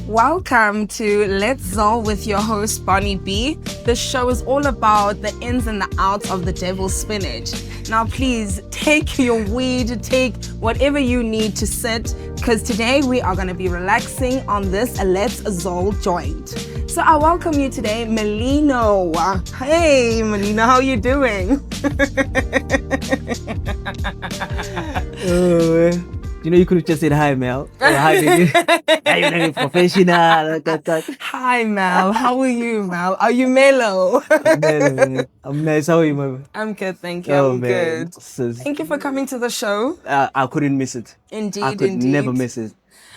Welcome to Let's Zol with your host, Bonnie B. The show is all about the ins and the outs of the devil's spinach. Now, please take your weed, take whatever you need to sit, because today we are going to be relaxing on this Let's Zol joint. So I welcome you today, Melino. Hey, Melino, how you doing? You know, you could have just said hi, Mel. Or, hi, baby. You're professional. Hi, Mel. How are you, Mel? Are you mellow? I'm nice. How are you, man? I'm good, thank you. Oh, I'm man. good. Thank you for coming to the show. I couldn't miss it. Indeed, I could indeed. never miss it.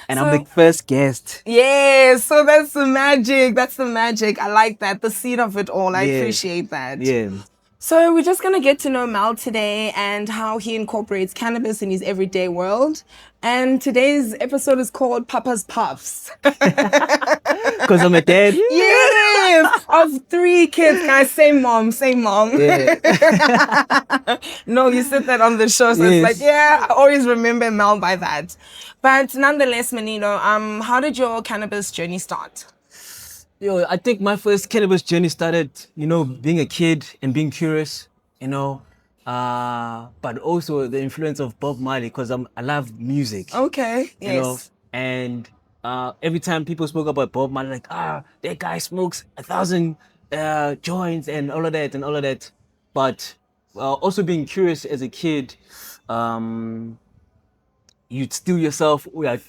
And So- I'm the first guest. Yeah, so that's the magic. That's the magic. I like that. The seed of it all. I Yeah. appreciate that. Yeah. So we're just going to get to know Mel today and how he incorporates cannabis in his everyday world. And today's episode is called Papa's Puffs. Because I'm a dad. Yes! Of 3 kids, guys. Same mom. Yeah. No, you said that on the show, so it's Yes. like, yeah, I always remember Mel by that. But nonetheless, Menino, how did your cannabis journey start? Yo, I think my first cannabis journey started, you know, being a kid and being curious, you know, but also the influence of Bob Marley, because I love music. Okay, yes. You know, and every time people spoke about Bob Marley, like, that guy smokes 1,000 joints and all of that. But also being curious as a kid, you'd steal yourself, Yes.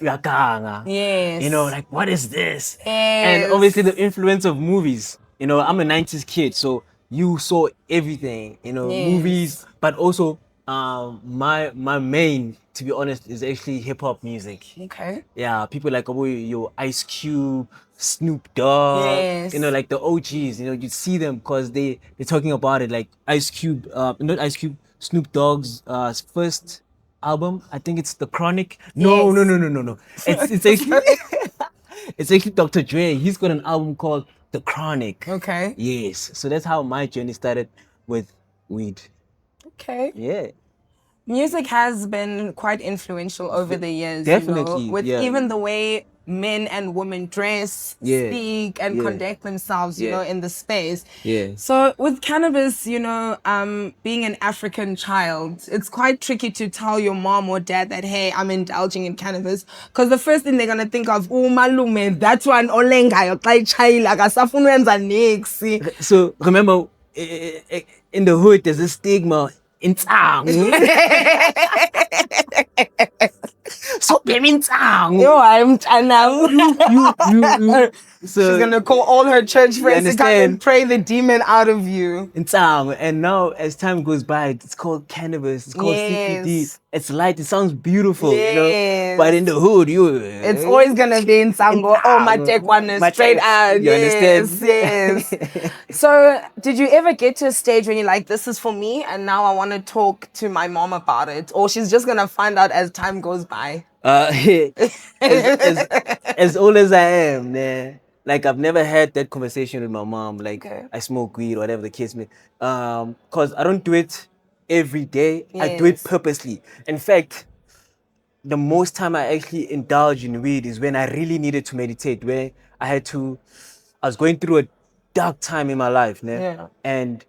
you know, like, what is this? Yes. And obviously the influence of movies. You know, I'm a 90s kid, so you saw everything, you know, Yes. movies, but also my main, to be honest, is actually hip-hop music. Okay. Yeah, people like your Ice Cube, Snoop Dogg, Yes. you know, like the OGs, you know, you see them because they're talking about it, like Ice Cube, not Ice Cube, Snoop Dogg's first album, I think it's The Chronic. No. It's actually it's actually Dr. Dre. He's got an album called The Chronic. Okay. Yes. So that's how my journey started with weed. Okay. Yeah. Music has been quite influential over the years. Definitely, You know, with yeah. even the way men and women dress, Yeah, speak, and yeah. conduct themselves, you Yeah. know, in the space. Yeah. So with cannabis, you know, being an African child, it's quite tricky to tell your mom or dad that, hey, I'm indulging in cannabis. Because the first thing they're going to think of, oh, malume, that one, olenga, nix. So remember, in the hood, there's a stigma in town. So in town. Yo, I'm Chanam. So She's gonna call all her church friends to come and understand? pray the demon out of you. in town, and now as time goes by, it's called cannabis. It's called CBD. Yes. It's light. It sounds beautiful, you know. Yes. But in the hood, It's always gonna be in Sango. Oh, my tech one is My straight tech. out. You Yes, understand? yes. So, did you ever get to a stage when you're like, this is for me, and now I want to talk to my mom about it, or she's just gonna find out as time goes by? As old as I am, man. Like, I've never had that conversation with my mom. Like, Okay. I smoke weed, whatever the case may. Cause I don't do it every day. I do it Yes. purposely. In fact, the most time I actually indulge in weed is when I really needed to meditate, where I was going through a dark time in my life, né? Yeah. And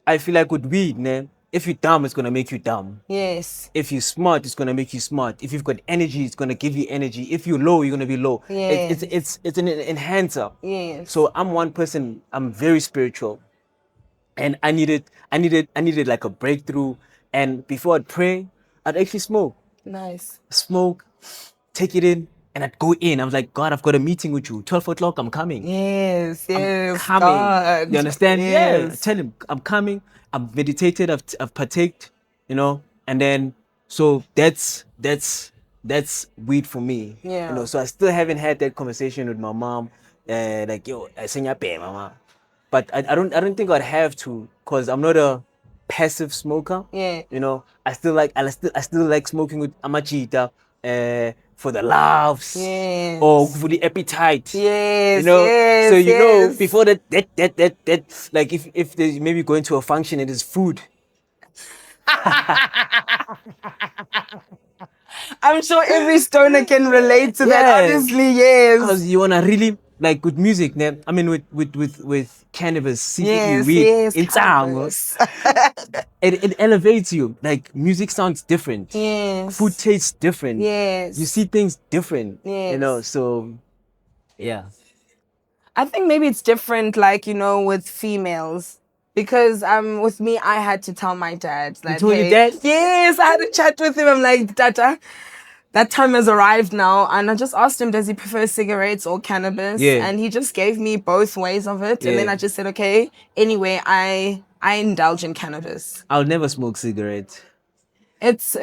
I feel like with weed, né, if you're dumb, it's gonna make you dumb. Yes. If you're smart, it's gonna make you smart. If you've got energy, it's gonna give you energy. If you're low, you're gonna be low. Yes. It's an enhancer. Yes. So I'm one person. I'm very spiritual, and I needed like a breakthrough. And before I'd pray, I'd actually Nice. smoke, take it in, and I'd go in. I was like, God, I've got a meeting with you. 12 o'clock, I'm coming. Yes. Yes. Coming. God. You understand? Yeah. Yes. Tell him I'm coming. I've meditated. I've partaked. You know, and then so that's weed for me. Yeah. You know, so I still haven't had that conversation with my mom. Like, yo, I sing your pay, mama. But I don't think I'd have to, cause I'm not a passive smoker. Yeah. You know, I still like smoking with Amachita for the laughs. Yes. Or for the appetite. Yes. You know, Yes. so you know yes. before that like if there's maybe going to a function and there's food, I'm sure every stoner can relate to that. Yeah. Honestly, yes. Because you wanna really like with music, man. I mean with cannabis, secretly Yes, weed yes, in town. cannabis. It elevates you. Like music sounds different. Yes. Food tastes different. Yes. You see things different. You know, Yes. so yeah. I think maybe it's different, like, with females. Because with me, I had to tell my dad that, told your hey, dad? yes, I had a chat with him. I'm like, Tata, that time has arrived now. And I just asked him, does he prefer cigarettes or cannabis? Yeah. And he just gave me both ways of it. And then Yeah. I just said, okay, anyway, I indulge in cannabis. I'll never smoke cigarettes. It's,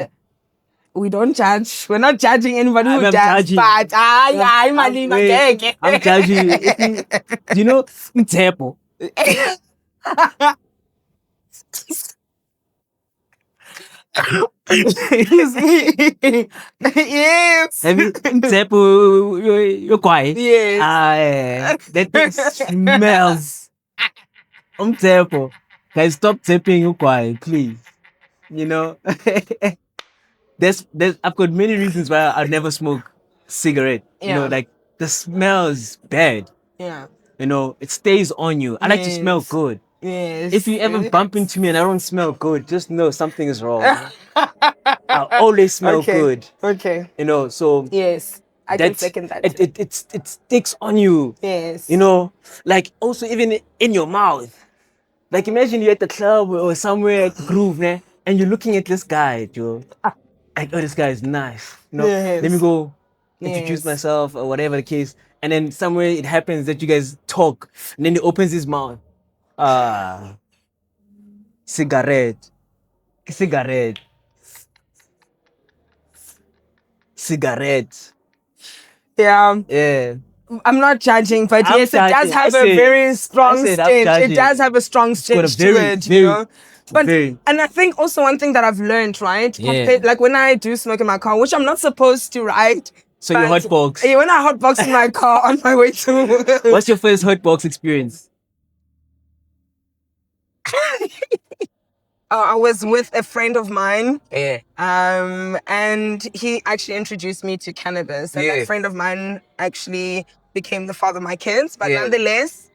we don't judge. We're not judging anybody who I'm does, judging. but I'm judging you. You know, example. Excuse me. Yes. Have you example you're quiet? Yes. That thing smells. I'm terrible. Guys, stop tipping you quiet, please. You know? there's I've got many reasons why I'd never smoke cigarette. You know, Yeah. like the smell is bad. Yeah. You know, it stays on you. I like to smell Yes. good. Yes. If you ever bump into me and I don't smell good, just know something is wrong. I always smell Okay. good. Okay. You know, so Yes. I can that's second that. it sticks on you. Yes. You know, like also even in your mouth. Like imagine you're at the club or somewhere at the groove, man, and you're looking at this guy, Joe. Like, oh, this guy is nice. You know, Yes. let me go introduce Yes. myself or whatever the case. And then somewhere it happens that you guys talk, and then he opens his mouth. Cigarette, cigarette, cigarette. Yeah. Yeah. I'm not judging, but I'm yes, it does judging. have I a said- very strong I said I'm stench. It judging. does have a strong got a stench to very, it, very, But very- and I think also one thing that I've learned, right? Yeah. Compared, like when I do smoke in my car, which I'm not supposed to, right? So you But- hotbox. Yeah, when I hotbox in my car on my way to What's your first hotbox experience? I was with a friend of mine. Yeah. And he actually introduced me to cannabis. And Yeah. that friend of mine actually became the father of my kids. But Yeah. nonetheless,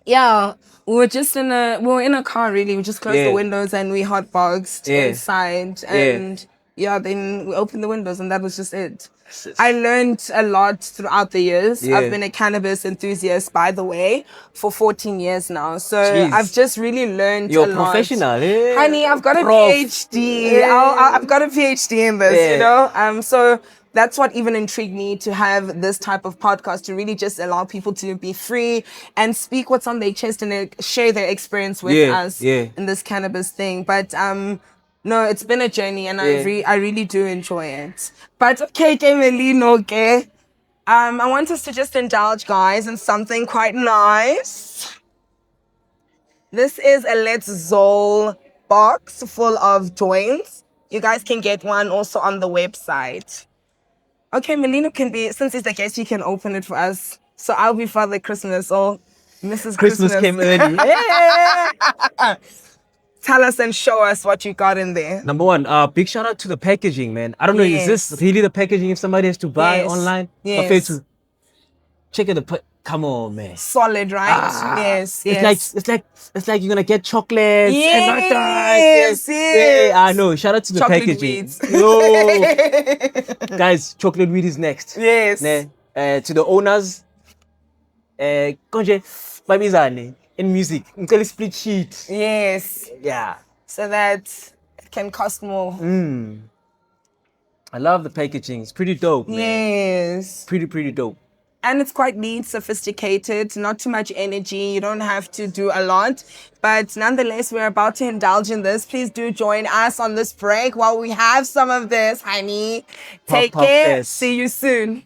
yeah, we were in a car really. We just closed Yeah. the windows and we hotboxed Yeah. inside. Yeah. And then we opened the windows and that was just it. I learned a lot throughout the years. Yeah. I've been a cannabis enthusiast, by the way, for 14 years now. So Jeez. I've just really learned You're a a lot. professional, eh? Honey, I've got a Prof. PhD. Yeah. I've got a PhD in this, Yeah. So that's what even intrigued me to have this type of podcast, to really just allow people to be free and speak what's on their chest and share their experience with us in this cannabis thing. But no, it's been a journey and I really do enjoy it. But okay, Melino, okay. I want us to just indulge, guys, in something quite nice. This is a Let's Zol box full of joints. You guys can get one also on the website. Okay, Melino can be, since he's the guest, he can open it for us. So I'll be Father Christmas or Mrs. Christmas came early. Yeah. Tell us and show us what you got in there. Number one, big shout out to the packaging, man. I don't know, is this really the packaging if somebody has to buy Yes. online? Yes. Okay, to check it. Come on, man. Solid, right? Yes, yes. It's like you're gonna get chocolates and not Yes, yes. I know. Shout out to the Chocolate packaging. weeds. Yo, guys, chocolate weed is next. Yes. Ne? To the owners, konje babizane in music, ngicela split sheet. Yes. Yeah. So that it can cost more. I love the packaging. It's pretty dope, man. Yes. Pretty dope. And it's quite neat, sophisticated, not too much energy. You don't have to do a lot. But nonetheless, we're about to indulge in this. Please do join us on this break while we have some of this, honey. Take Pop care. this. See you soon.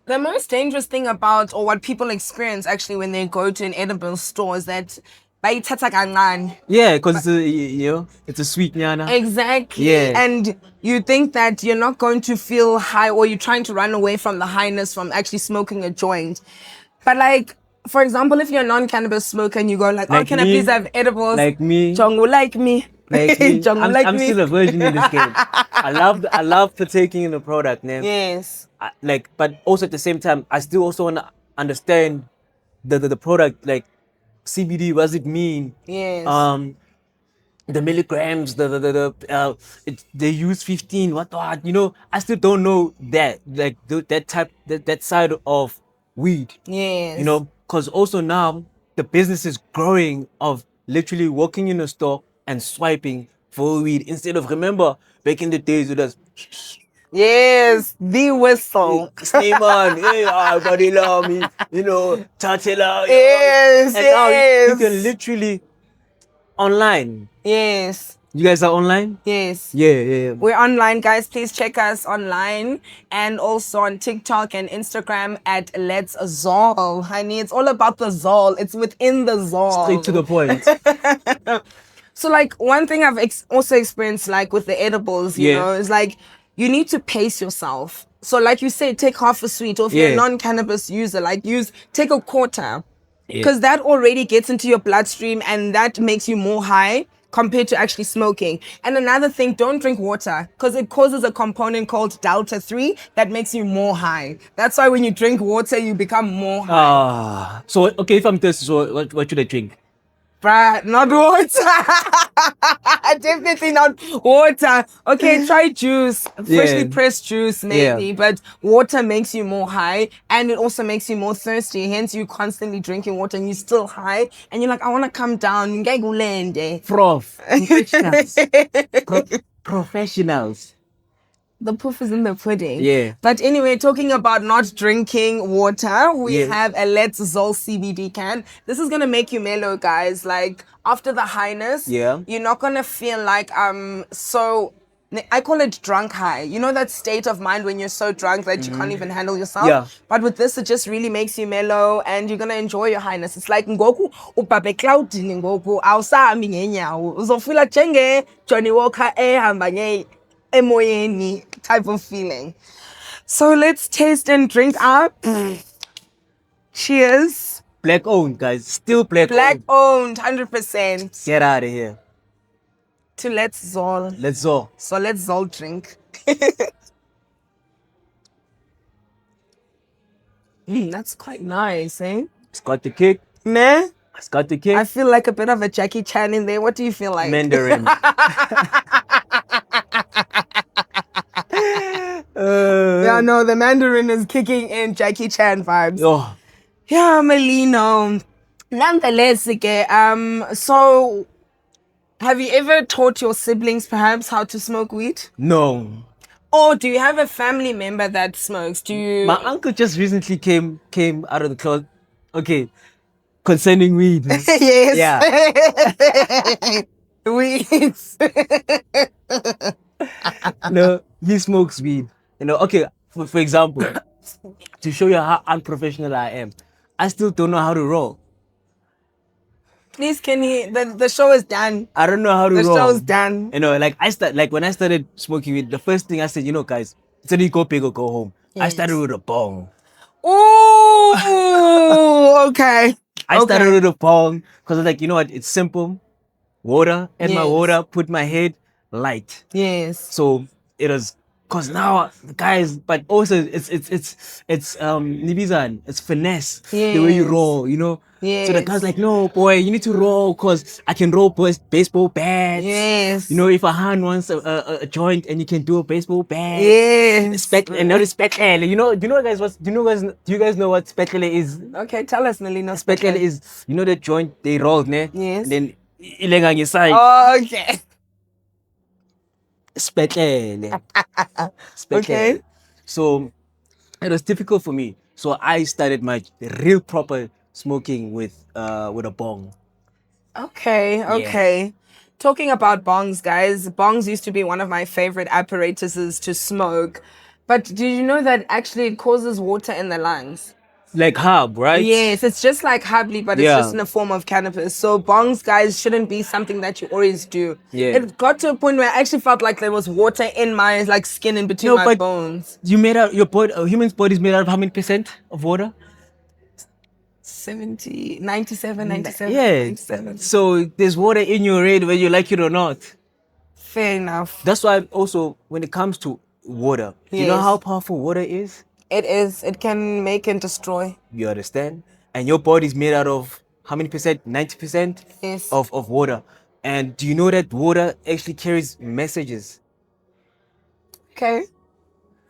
The most dangerous thing about, or what people experience actually when they go to an edible store, is that bayithatha kancane. Yeah, because it's a sweet nyana. Exactly. Yeah. And you think that you're not going to feel high, or you're trying to run away from the highness from actually smoking a joint. But like, for example, if you're a non-cannabis smoker and you go like, oh, Like can I me. please have edibles? Like me. Jongo like me. Like me. Jongo like I'm me. still a virgin in this game. I love partaking in the product, man. Yes. But also at the same time, I still also want to understand the product, like CBD. What does it mean? Yes. The milligrams, they use 15. What? You know, I still don't know that, like that side of weed. Yes. You know, because also now the business is growing of literally walking in a store and swiping for weed instead of, remember back in the days it was Yes, the whistle. stay man, hey, body love me, you know, touch it out. Yes, And now you yes. can literally online. Yes. You guys are online? Yes. Yeah. We're online, guys. Please check us online and also on TikTok and Instagram at Let's Zol. Honey, it's all about the Zol. It's within the Zol. Straight to the point. So, like, one thing I've also experienced, like, with the edibles, you know, is like, you need to pace yourself. So, like you say, take half a sweet, or if you're a non-cannabis user, like, take a quarter. Because that already gets into your bloodstream and that makes you more high compared to actually smoking. And another thing, don't drink water because it causes a component called delta 3 that makes you more high. That's why when you drink water, you become more high. So, okay, if I'm thirsty, so what should I drink? Bruh, not water. Definitely not water. Okay, try juice. Freshly pressed juice, maybe. But water makes you more high and it also makes you more thirsty. Hence, you constantly drinking water and you're still high. And you're like, I want to come down. Prof. Professionals. The proof is in the pudding. Yeah. But anyway, talking about not drinking water, we have a Let's Zol CBD can. This is gonna make you mellow, guys. Like after the highness, you're not gonna feel like so. I call it drunk high. You know that state of mind when you're so drunk that you can't even handle yourself? Yeah. But with this, it just really makes you mellow and you're gonna enjoy your highness. It's like ngoku upabe cloud ngoku awusami ngenyawo. Uzofila chenge Johnny Walker ehamba emoyeni type of feeling. So let's taste and drink up. Cheers. Black owned, guys. Still black owned, 100%. Get out of here. To Let's Zol. Let's Zol. So let's Zol drink. That's quite nice, eh? It's got the kick. Nah? It's got the kick. I feel like a bit of a Jackie Chan in there. What do you feel like? Mandarin. Yeah, no, the Mandarin is kicking in Jackie Chan vibes. Oh. Yeah, Melino. Nonetheless, so have you ever taught your siblings perhaps how to smoke weed? No. Or do you have a family member that smokes? Do you? My uncle just recently came out of the closet. Okay. Concerning weed. Yes. Yeah. Weed. No, he smokes weed. You know, okay, for example, to show you how unprofessional I am, I still don't know how to roll. Please, can he? The show is done. I don't know how to roll. The show's done. You know, when I started smoking weed, the first thing I said, you know, guys, instead of go big or go home, I started with a bong. Oh, okay. I started with a bong because I was like, you know what? It's simple. Water, add my water, put my head, light. Yes. So it was, cause now guys, but also it's Nibizan, it's finesse. The way you roll, you know. Yes. So the guy's like, no boy, you need to roll cause I can roll baseball bats. Yes. You know, if a hand wants a joint and you can do a baseball bat. Yes. And not a spetlele. Do you guys know what spetlele is? Okay, tell us, Melina. Spetlele is, you know, the joint they roll, ne? Yes. And then ilenga on your side. Oh, okay. Spetlele. Okay. So it was difficult for me. So I started my real proper smoking with a bong. Okay. Talking about bongs, guys. Bongs used to be one of my favorite apparatuses to smoke. But did you know that actually it causes water in the lungs? Like herb, right? Yes, it's just like Habli, but it's just in a form of cannabis. So bongs, guys, shouldn't be something that you always do. Yeah. It got to a point where I actually felt like there was water in my skin in between my bones. You made out your body. A human's body is made out of how many % of water? 70, 97, 97, Yeah. 97. So there's water in your head whether you like it or not. Fair enough. That's why also when it comes to water, do you know Yes. how powerful water is? It is. It can make and destroy. You understand? And your body's made out of how many percent? 90% Yes. of water. And do you know that water actually carries messages? Okay.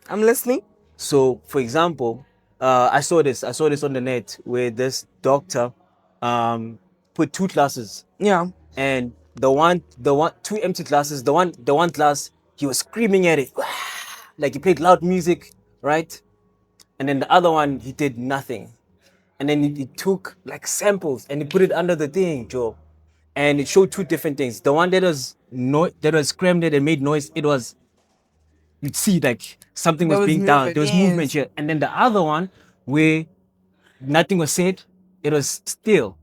I'm listening. So, for example, I saw this on the net where this doctor put two glasses, Yeah. and two empty glasses. The one glass, he was screaming at it, like he played loud music, right? And then the other one, he did nothing. And then he took like samples and he put it under the thing, Joe. And it showed two different things. The one that was screamed and made noise, it was, you'd see like something There was was being done. movement, There was yes. movement here. And then the other one where nothing was said, it was still.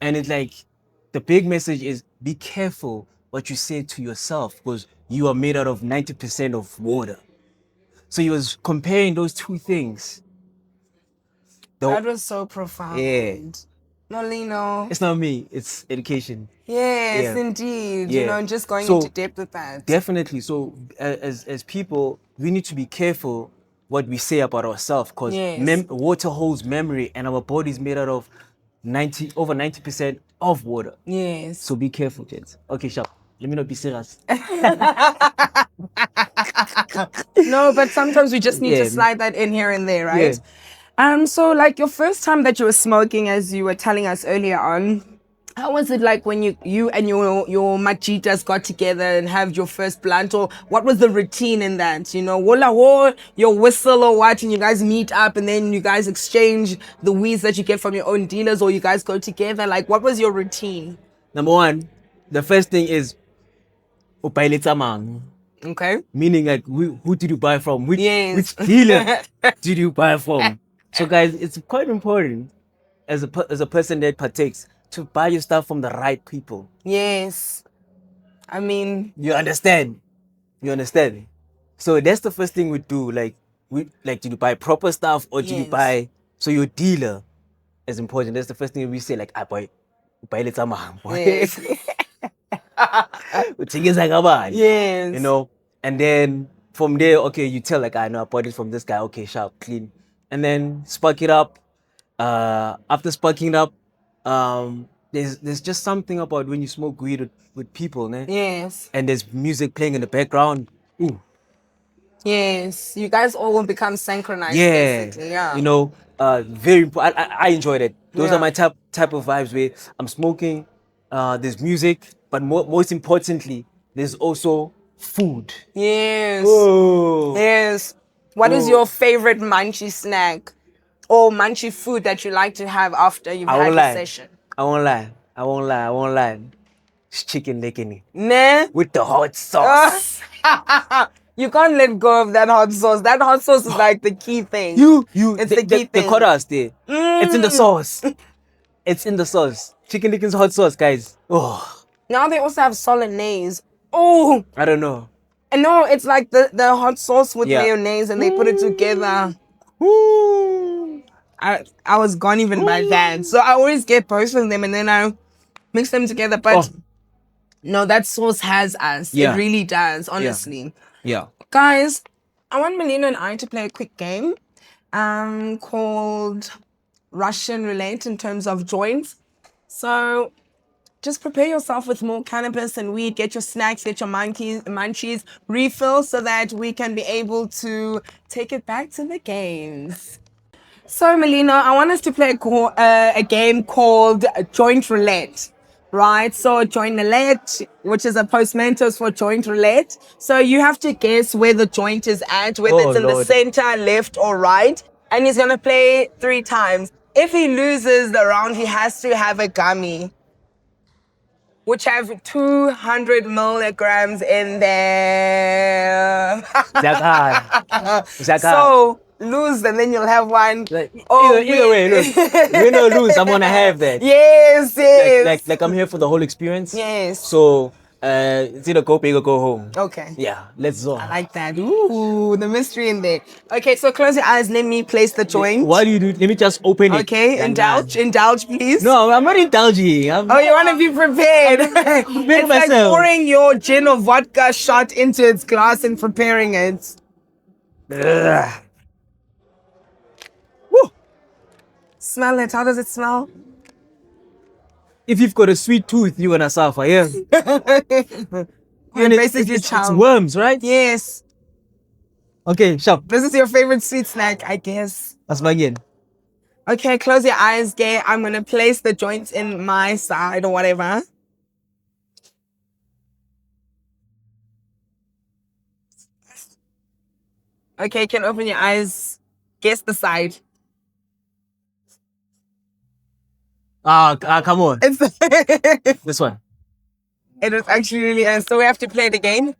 And it's like the big message is be careful what you say to yourself because you are made out of 90% of water. So he was comparing those two things. That was so profound. Yeah. Molino. It's not me, it's education. Yes, Yeah. indeed. Yeah. You know, just going So, into depth with that. Definitely. So as people, we need to be careful what we say about ourselves because Yes. water holds memory and our body is made out of over 90% of water. Yes. So be careful, kids. Okay, sharp. Let me not be serious. No, but sometimes we just need Yeah. to slide that in here and there, Yeah. right? So like your first time that you were smoking, as you were telling us earlier on, how was it like when you and your machitas got together and have your first blunt, or what was the routine in that? You know, wala wo, your whistle or what, and you guys meet up and then you guys exchange the weeds that you get from your own dealers, or you guys go together. Like, what was your routine? Number one, the first thing is upailetsa mang. Okay. Meaning like who did you buy from? Which Yes. dealer did you buy from? So guys, it's quite important as a person that partakes to buy your stuff from the right people. Yes. I mean, You understand? You understand? So that's the first thing we do. Like did you buy proper stuff or did you Yes. buy? So your dealer is important. That's the first thing we say. Like I buy let's yes. Yes. you know. And then from there, okay, you tell like I know I bought it from this guy. Okay, sharp, clean, and then spark it up. After sparking it up, there's just something about when you smoke weed with people, né? Yes. And there's music playing in the background. Ooh. Yes. You guys all will become synchronized. Yeah. Basically. Yeah. You know, very important. I enjoyed it. Those Yeah. are my type of vibes where I'm smoking. There's music, but most importantly, there's also food. Yes. Oh. Yes. What is your favorite munchy snack or munchy food that you like to have after you've had your session? I won't lie. It's chicken licking Nah. with the hot sauce. You can't let go of that hot sauce. That hot sauce is like the key thing. It's the key thing. The caught us there. It's in the sauce. It's in the sauce. Chicken licking's hot sauce, guys. Oh. Now they also have Solanaise. Oh. I don't know. And no, it's like the hot sauce with Yeah. mayonnaise and they put it together. Ooh. I was gone even by that. So I always get both of them and then I mix them together. But no, that sauce has us. Yeah. It really does, honestly. Yeah. Guys, I want Melina and I to play a quick game called Russian Roulette in terms of joints. So just prepare yourself with more cannabis and weed. Get your snacks, get your munchies, refill so that we can be able to take it back to the games. So, Melina, I want us to play a game called Joint Roulette, right? So, Joint Roulette, which is a postmentos for Joint Roulette. So, you have to guess where the joint is at, whether it's in the center, left, or right. And he's going to play 3 times. If he loses the round, he has to have a gummy, which have 200 milligrams in there. So lose and then you'll have one. Like, either way, look, win or lose, I'm gonna have that. Yes. Like I'm here for the whole experience. Yes. So It's either go big or go home. Okay. Yeah, let's go. I like that. Ooh, the mystery in there. Okay, so close your eyes. Let me place the joint. What do you do? Let me just open it. Okay, Yeah, indulge, please. No, I'm not indulging. Oh, you want to be prepared. It's like myself. pouring your gin or vodka shot into its glass and preparing it. Ugh. Woo. Smell it. How does it smell? If you've got a sweet tooth, you're gonna suffer. Yeah. You're basically it's chow. worms, right? Yes. Okay, sharp. This is your favorite sweet snack, I guess. Let's begin. Okay, close your eyes, gay. I'm gonna place the joints in my side or whatever. Okay, you can open your eyes. Guess the side. Come on. It's This one. it was actually really so we have to play it again.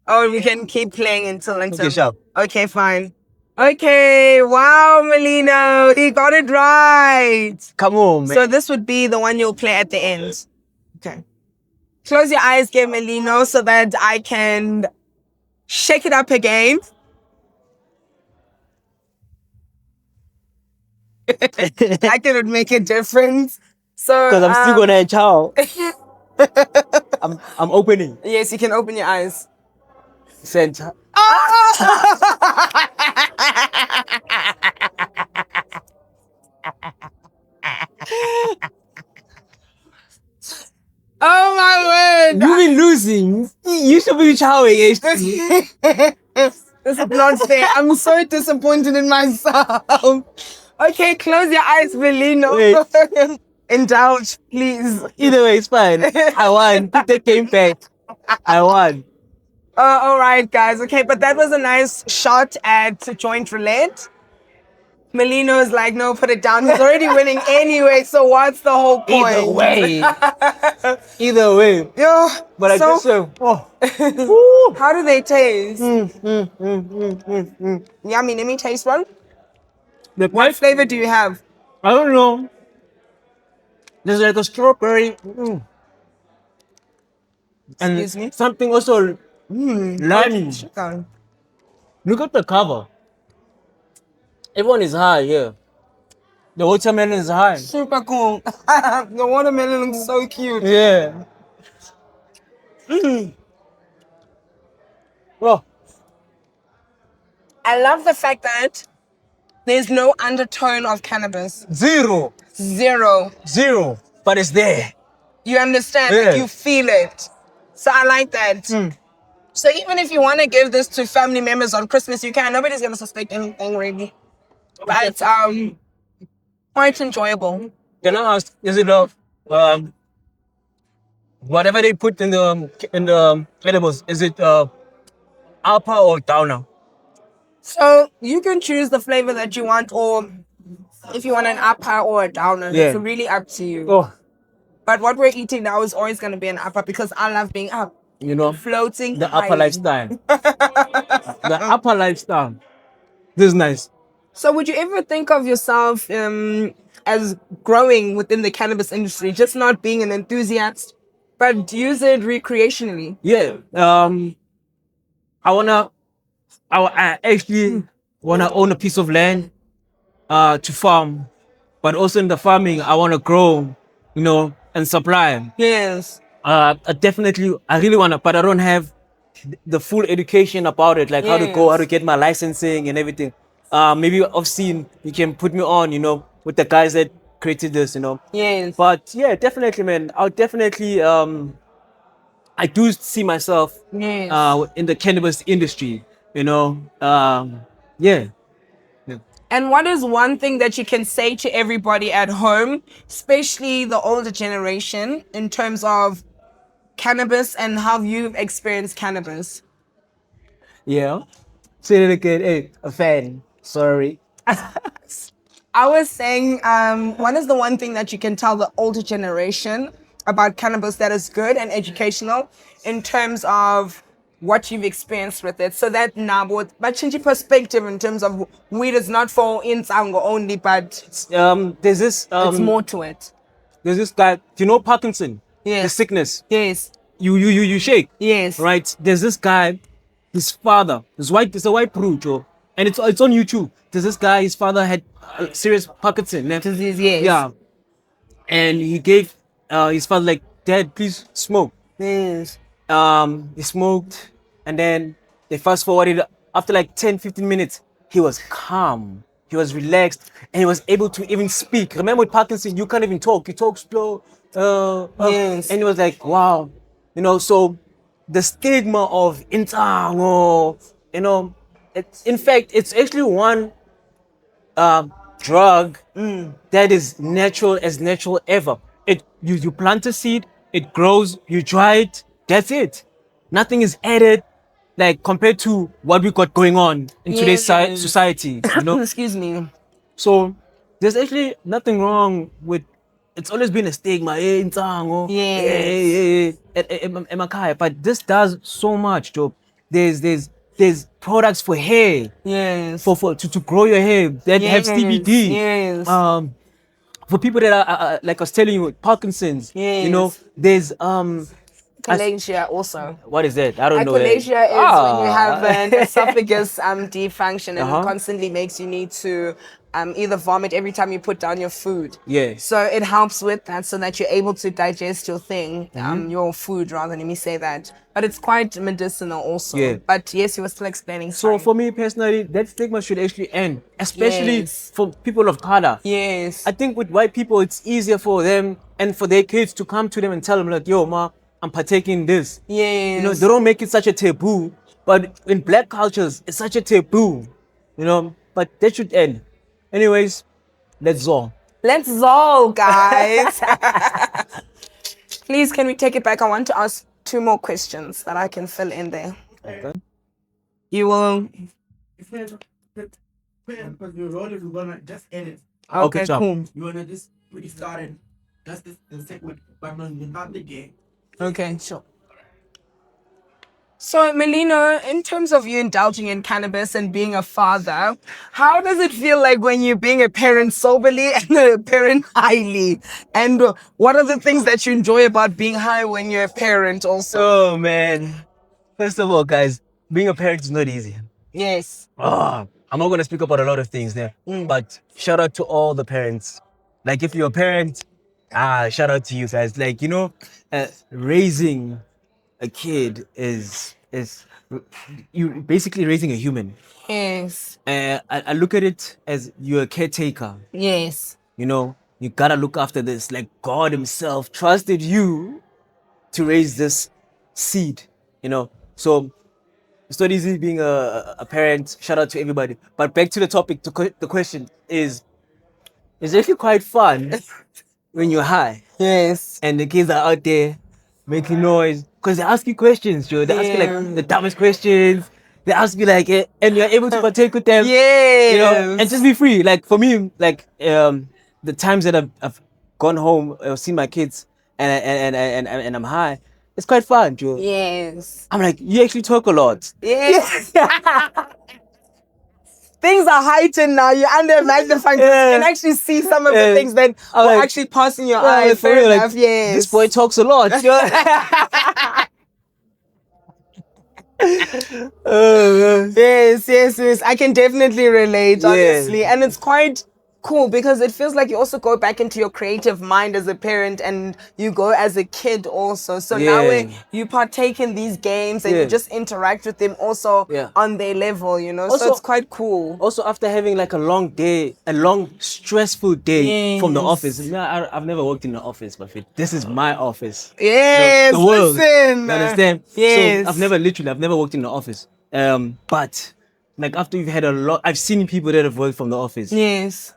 Oh, we can keep playing until Okay, sharp. Okay, fine. Okay, wow, Melino, he got it right. Come on, man. So this would be the one you'll play at the end. Okay. Close your eyes, gay Melino, so that I can shake it up again. I could make a difference. So Because I'm still gonna chow. I'm opening. yes, you can open your eyes. Sent. Oh my word! You've been losing. You should be chowing. This is not fair. I'm so disappointed in myself. Okay, close your eyes, Melino. Indulge, please. Either way, it's fine. I won. Put the game back. I won. All right, guys. Okay, but that was a nice shot at joint roulette. Melino is like, no, put it down. He's already winning anyway, so what's the whole point? Either way. Either way. Yeah. But I so, guess so. Oh. how do they taste? Yummy. Let me taste one. The What flavor do you have? I don't know. There's like a strawberry. And Excuse me? something also limey. Chicken. Look at the cover. Everyone is high here. The watermelon is high. Super cool. The watermelon looks so cute. Yeah. Oh, I love the fact that there's no undertone of cannabis. zero. Zero. Zero. But it's there. You understand? Yeah. Like you feel it. So I like that. So even if you want to give this to family members on Christmas, you can. Nobody's gonna suspect anything really. But it's quite enjoyable. Can I ask, is it whatever they put in the edibles, is it upper or downer? So you can choose the flavor that you want, or if you want an upper or a downer. Yeah. It's really up to you. Oh, But what we're eating now is always gonna be an upper because I love being up. you know, Floating the upper high. lifestyle. The upper lifestyle. This is nice. So would you ever think of yourself as growing within the cannabis industry, just not being an enthusiast, but use it recreationally? Yeah. I actually wanna own a piece of land to farm, but also in the farming I wanna grow, and supply. Yes. I really wanna, but I don't have the full education about it, like how to go, how to get my licensing and everything. Maybe I've seen you can put me on, with the guys that created this, Yes. But yeah, definitely, man. I'll definitely I do see myself Yes. in the cannabis industry, yeah. And what is one thing that you can say to everybody at home, especially the older generation, in terms of cannabis and how you've experienced cannabis? Yeah. Say it again. Hey, a fan. Sorry. I was saying, what is the one thing that you can tell the older generation about cannabis that is good and educational in terms of what you've experienced with it? So that now, but change your perspective in terms of weed is not for Insango only, but There's this it's more to it. There's this guy. Do you know Parkinson? Yes. The sickness. Yes. You shake. Yes. Right. There's this guy. His father. It's a white brute, and it's on YouTube. There's this guy. His father had serious Parkinson. Disease, yes. Yeah. And he gave his father like, Dad, please smoke. Yes. He smoked, and then they fast forwarded. After like 10-15 minutes, he was calm, he was relaxed, and he was able to even speak. Remember with Parkinson, you can't even talk, you talk slow. Yes. And it was like, wow, so the stigma of insango, in fact, it's actually one drug that is natural ever. You plant a seed, it grows, you dry it, that's it. Nothing is added, like compared to what we got going on in today's society. Excuse me. So there's actually nothing wrong with. It's always been a stigma, insango, emakhaya, but this does so much, though. There's products for hair. Yes. To grow your hair that have CBD. Yes. For people that are like I was telling you, Parkinson's. Yes. There's Achalasia also. what is that? I don't know. Achalasia is when you have an esophagus dysfunction and Uh-huh. it constantly makes you need to either vomit every time you put down your food. Yeah. So it helps with that so that you're able to digest your thing, your food rather, let me say that. But it's quite medicinal also. Yeah. But yes, you were still explaining. So sorry. for me personally, that stigma should actually end, especially Yes. for people of color. Yes. I think with white people, it's easier for them and for their kids to come to them and tell them like, yo, ma, I'm partaking in this. Yes. They don't make it such a taboo. But in black cultures, it's such a taboo. But that should end. Anyways, let's go. Let's go, guys. Please, can we take it back? I want to ask 2 more questions that I can fill in there. Okay. You will. Because you're rolling, we're gonna just edit. Okay, chop. cool. You wanna just when you started, that's the segment, but no, you're not the game. Okay, sure. So, Melino, in terms of you indulging in cannabis and being a father, how does it feel like when you're being a parent soberly and a parent highly? And what are the things that you enjoy about being high when you're a parent also? Oh, man. First of all, guys, being a parent is not easy. Yes. I'm not going to speak about a lot of things there, but shout out to all the parents. Like, if you're a parent, shout out to you guys. Like, raising a kid is you basically raising a human. Yes. I look at it as you're a caretaker. Yes. You gotta look after this. Like God Himself trusted you to raise this seed. So it's not easy being a parent. Shout out to everybody. But back to the topic. The question is actually quite fun when you're high Yes. and the kids are out there making noise because they ask you questions, Joe. They ask you like the dumbest questions. They ask you like, and you're able to partake with them. Yes. And just be free. Like for me, like the times that I've gone home or seen my kids and I'm high, it's quite fun, Joe. Yes. I'm like, you actually talk a lot. Yes. Things are heightened now. You're under magnifying. You can actually see some of the things that are like, actually passing your eyes. For Fair real, enough, like, yes. this boy talks a lot. Yes. I can definitely relate, honestly. And it's quite cool because it feels like you also go back into your creative mind as a parent and you go as a kid also. So now when you partake in these games and you just interact with them also on their level, Also, so it's quite cool. Also, after having like a long day, a long stressful day from the office. I've never worked in the office, but this is my office. Yes, the world. listen. You understand? Yes. So I've never worked in the office. But like after you've had a lot, I've seen people that have worked from the office. Yes.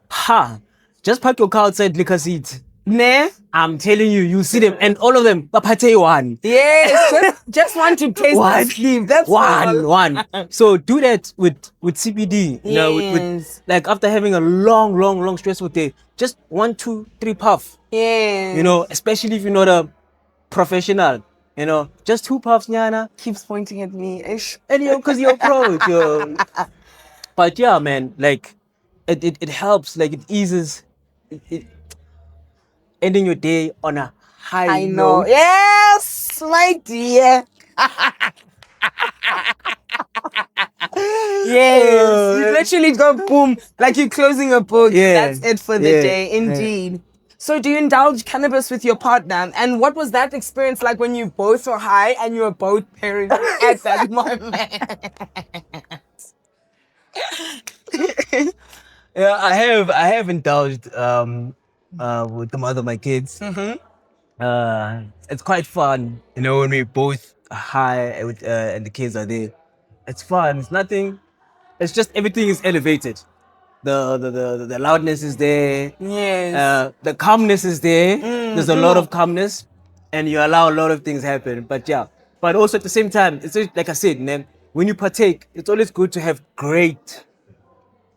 Just park your car outside liquor seat. Ne? I'm telling you, you see them, and all of them, Papate one. Yes, just want to taste the sleep. That's all. One. So do that with CBD. With like after having a long, stressful day, just 1, 2, 3 puff. Yes. Especially if you're not a professional. Just 2 puffs, Nyana. Keeps pointing at me. And because you're a pro. But yeah, man, like it helps. Like it eases. ending your day on a high I know. note. Yes, my dear. Yes, you literally go boom, like you're closing a book. Yeah, That's it for the yeah, day, indeed. So, do you indulge cannabis with your partner? And what was that experience like when you both were high and you were both parents at that moment? Yeah, I have indulged with the mother of my kids. It's quite fun, you know, when we both are high and the kids are there. It's fun. It's nothing. It's just everything is elevated. The loudness is there. Yes. The calmness is there. There's a lot of calmness, and you allow a lot of things happen. But yeah, but also at the same time, it's just, like I said, man, when you partake, it's always good to have great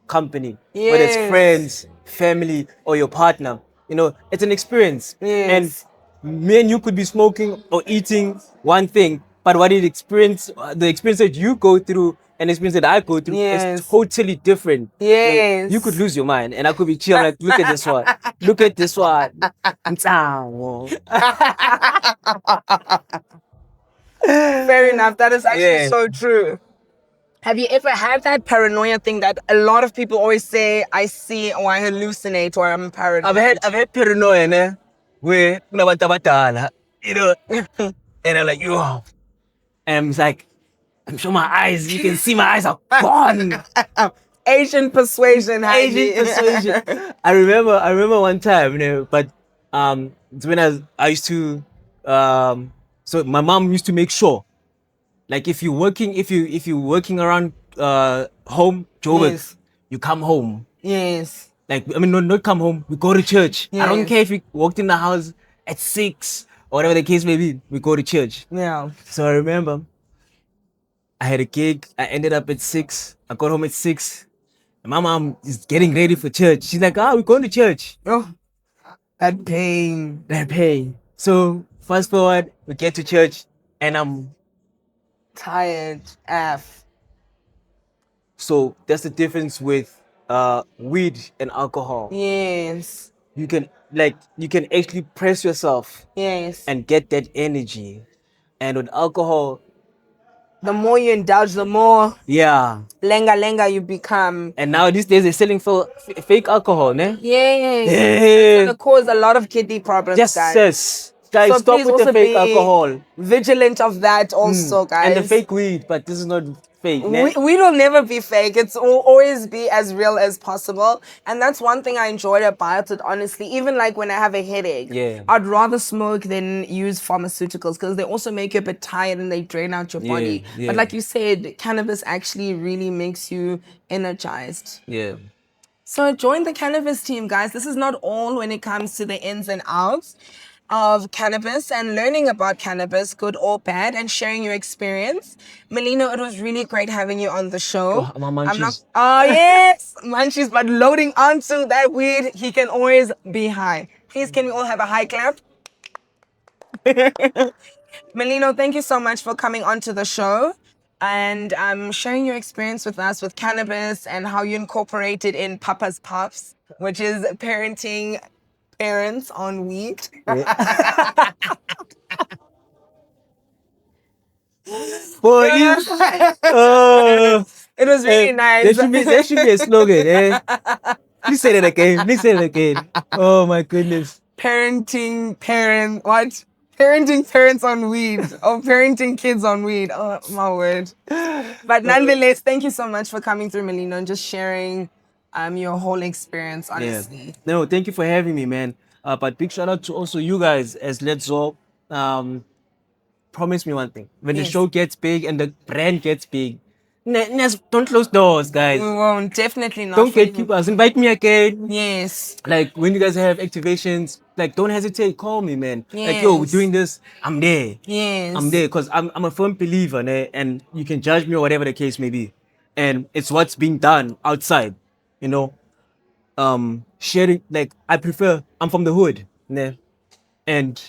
company, whether it's Yes. friends, family, or your partner. You know, it's an experience. And Yes. me and you could be smoking or eating one thing, but what it experience, the experience that you go through and the experience that I go through Yes. is totally different. Like, Yes. you could lose your mind, and I could be chill. I'm like, look at this one, look at this one. Fair enough. That is actually Yeah. so true. Have you ever had that paranoia thing that a lot of people always say, I see or I hallucinate or I'm paranoid? I've had paranoia, ne? Where kunabantu abadala, you know, and I'm like, yo, and I'm like, I'm sure my eyes, you can see my eyes are gone. Asian persuasion, Asian persuasion. I remember one time, you know, but it's when I used to so my mom used to make sure, like if you're working around home, Joburg, Yes. you come home. Yes. Like, I mean, not come home. We go to church. I don't Yes. care if we walked in the house at 6 or whatever the case may be. We go to church. Yeah. So I remember I had a gig. I ended up at 6. I got home at 6. And my mom is getting ready for church. She's like, we're going to church. Oh, that pain. That pain. So fast forward, we get to church, and I'm Tired. F. so that's the difference with weed and alcohol. Yes. You can actually press yourself Yes. and get that energy. And with alcohol, The more you indulge, the more yeah. lenga you become. And now these days they're selling for fake alcohol, ne? Yes. Yeah. It's gonna cause a lot of kidney problems, Yes, guys. yes. Guys, So stop please with the also fake be alcohol. vigilant of that also, guys. And the fake weed, but this is not fake, ne? We will never be fake. It's always be as real as possible. And that's one thing I enjoyed about it, honestly. Even like when I have a headache, Yeah. I'd rather smoke than use pharmaceuticals because they also make you a bit tired and they drain out your body. yeah. But like you said, cannabis actually really makes you energized. Yeah. So join the cannabis team, guys. This is not all when it comes to the ins and outs of cannabis and learning about cannabis, good or bad, and sharing your experience. Melino, it was really great having you on the show. Oh, my munchies. Oh yes, munchies, but loading onto that weed, he can always be high. Please, can we all have a high clap? Melino, thank you so much for coming onto the show and sharing your experience with us with cannabis and how you incorporate it in Papa's Puffs, which is parenting parents on weed. Boy, It was really nice. There should be a slogan, eh? Please say that again. Please say that again. Oh my goodness. Parenting parents on weed or parenting kids on weed. Oh my word. But nonetheless, thank you so much for coming through, Melino, and just sharing your whole experience, honestly. Yeah. No, thank you for having me, man. But big shout out to also you guys as Let's Go. Promise me one thing. When the Yes. show gets big and the brand gets big, don't close doors, guys. We won't, definitely not. Don't gatekeep us. Invite me again. Yes. Like when you guys have activations, like don't hesitate. Call me, man. Like, yo, we're Yes. doing this. I'm there. Yes. I'm there because I'm a firm believer, ne? And you can judge me or whatever the case may be. And it's what's being done outside, you know. Sharing, like I'm from the hood, ne? And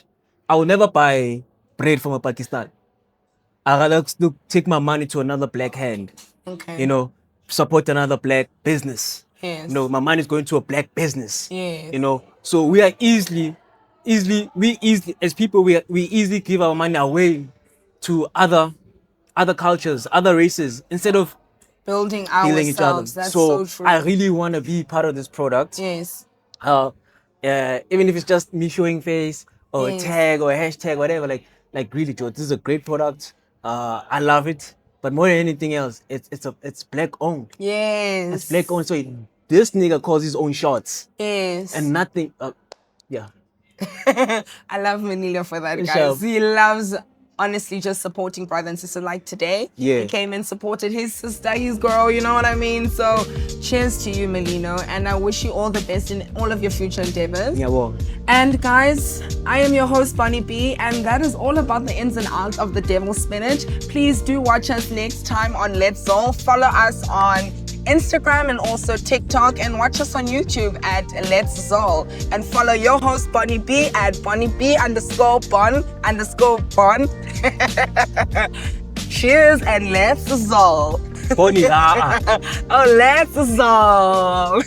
I will never buy bread from a Pakistan. I rather take my money to another black hand, Okay. you know, support another black business. Yes. You know, my money is going to a black business. Yes. You know, so we are easily easily as people we easily give our money away to other cultures, other races instead of Building healing each other. ourselves. That's So so true. I really want to be part of this product. Yes. Even if it's just me showing face or Yes. a tag or a hashtag, whatever. Like really, Joe, this is a great product. I love it. But more than anything else, it's black owned. Yes. It's black owned. So this nigga calls his own shots Yes. and nothing. Yeah. I love Manila for that, For guys. sure. He loves honestly just supporting brother and sister. Like today, Yeah. he came and supported his sister, his girl, you know what I mean? So cheers to you, Melino, and I wish you all the best in all of your future endeavors. Yeah, well. And guys, I am your host, Bonnie B, and that is all about the ins and outs of the devil's spinach. Please do watch us next time on Let's Zol. Follow us on Instagram and also TikTok, and watch us on YouTube at Let's Zol. And follow your host, Bonnie B, at BonnieB_Bon_Bon. Cheers and let's Zol. Bonnie, Oh, let's Zol.